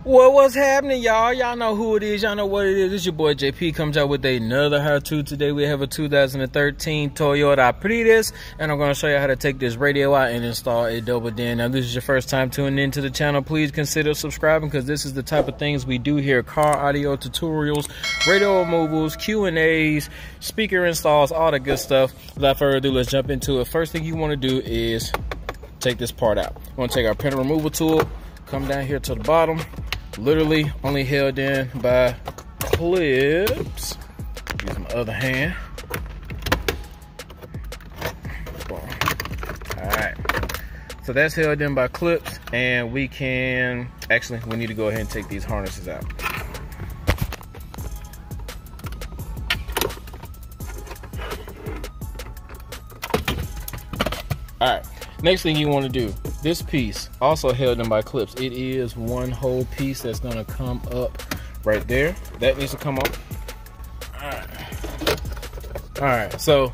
Well, what's happening, y'all? Y'all know who it is. Y'all know what it is. It's your boy JP comes out with another how-to. Today we have a 2013 Toyota Prius, and I'm going to show you how to take this radio out and install a double din. Now, this is your first time tuning into the channel. Please consider subscribing because this is the type of things we do here: car audio tutorials, radio removals, Q&As, speaker installs, all the good stuff. Without further ado, let's jump into it. First thing you want to do is take this part out. We're going to take our printer removal tool, come down here to the bottom. Literally only held in by clips. Use my other hand. Boom. Alright. So that's held in by clips, and we can actually we need to go ahead and take these harnesses out. Alright. Next thing you want to do, this piece also held in by clips. It is one whole piece that's going to come up right there. That needs to come off. All right, so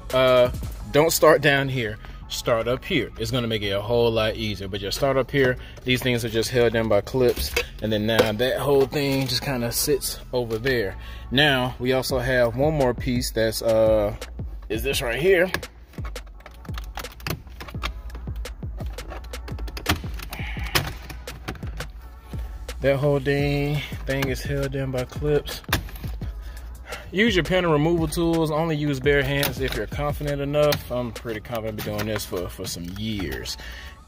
don't start down here. Start up here. It's going to make it a whole lot easier, but just start up here. These things are just held in by clips, and then now that whole thing just kind of sits over there. Now we also have one more piece that's is this right here. That whole thing is held in by clips. Use your pen and removal tools. Only use bare hands if you're confident enough. I'm pretty confident I've been doing this for some years.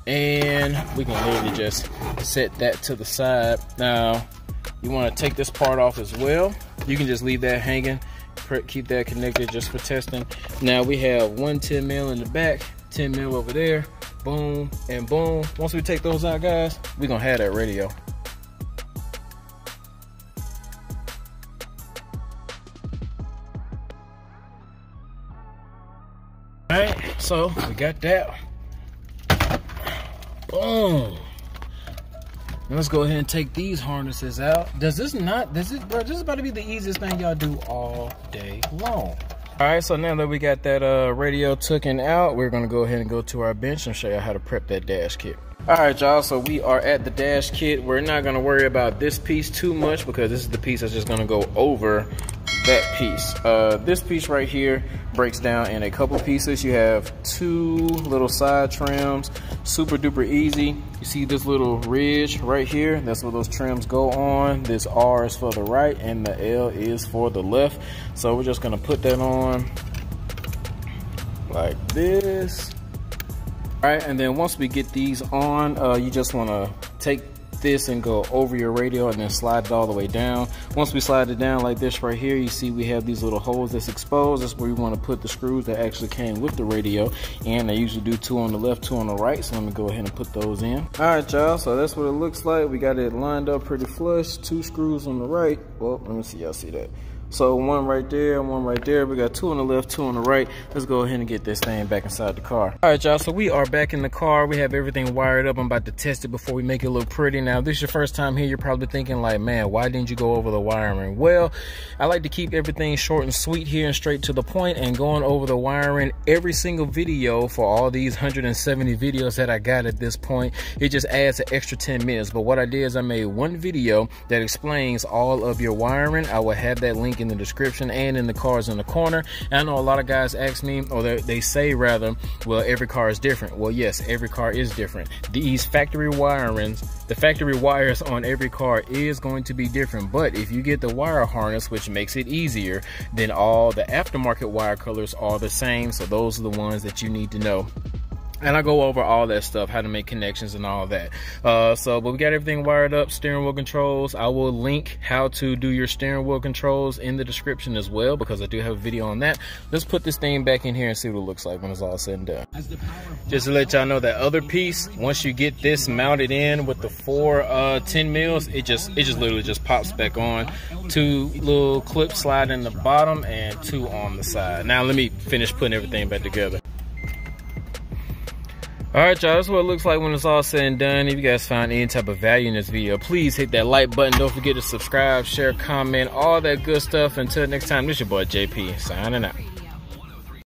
And we can literally just set that to the side. Now, you want to take this part off as well. You can just leave that hanging. Keep that connected just for testing. Now we have one 10 mil in the back, 10 mil over there. Boom and boom. Once we take those out, guys, we're going to have that radio. Alright, so we got that. Boom. Let's go ahead and take these harnesses out. Bro, this is about to be the easiest thing y'all do all day long. Alright, so now that we got that radio taken out, we're gonna go ahead and go to our bench and show you how to prep that dash kit. Alright, y'all, so we are at the dash kit. We're not gonna worry about this piece too much because this is the piece that's just gonna go over that piece. This piece right here breaks down in a couple pieces. You have two little side trims, super duper easy. You see this little ridge right here? That's where those trims go on. This R is for the right and the L is for the left. So we're just gonna put that on like this. All right, and then once we get these on, you just wanna take this and go over your radio and then slide it all the way down. Once we slide it down like this right here, you see we have these little holes that's exposed. That's where we want to put the screws that actually came with the radio, and I usually do 2 on the left, 2 on the right. So let me go ahead and put those in. All right, y'all, so that's what it looks like. We got it lined up pretty flush. 2 screws on the right. Well, let me see, y'all see that. So one right there, one right there. We got 2 on the left, 2 on the right. Let's go ahead and get this thing back inside the car. All right, y'all, so we are back in the car. We have everything wired up. I'm about to test it before we make it look pretty. Now, if this is your first time here, you're probably thinking like, man, why didn't you go over the wiring? Well, I like to keep everything short and sweet here and straight to the point, and going over the wiring every single video for all these 170 videos that I got at this point, it just adds an extra 10 minutes. But what I did is I made one video that explains all of your wiring. I will have that link in the description and in the cars in the corner. And I know a lot of guys ask me, or they say rather, well, every car is different. Well, yes, every car is different. These factory wirings, the factory wires on every car is going to be different. But if you get the wire harness, which makes it easier, then all the aftermarket wire colors are the same. So those are the ones that you need to know. And I go over all that stuff, how to make connections and all that. But we got everything wired up, steering wheel controls. I will link how to do your steering wheel controls in the description as well, because I do have a video on that. Let's put this thing back in here and see what it looks like when it's all said and done. Just to let y'all know, that other piece, once you get this mounted in with the 4 10 mils, it just literally just pops back on. 2 little clips slide in the bottom and 2 on the side. Now let me finish putting everything back together. Alright, y'all, that's what it looks like when it's all said and done. If you guys found any type of value in this video, please hit that like button. Don't forget to subscribe, share, comment, all that good stuff. Until next time, this is your boy JP, signing out.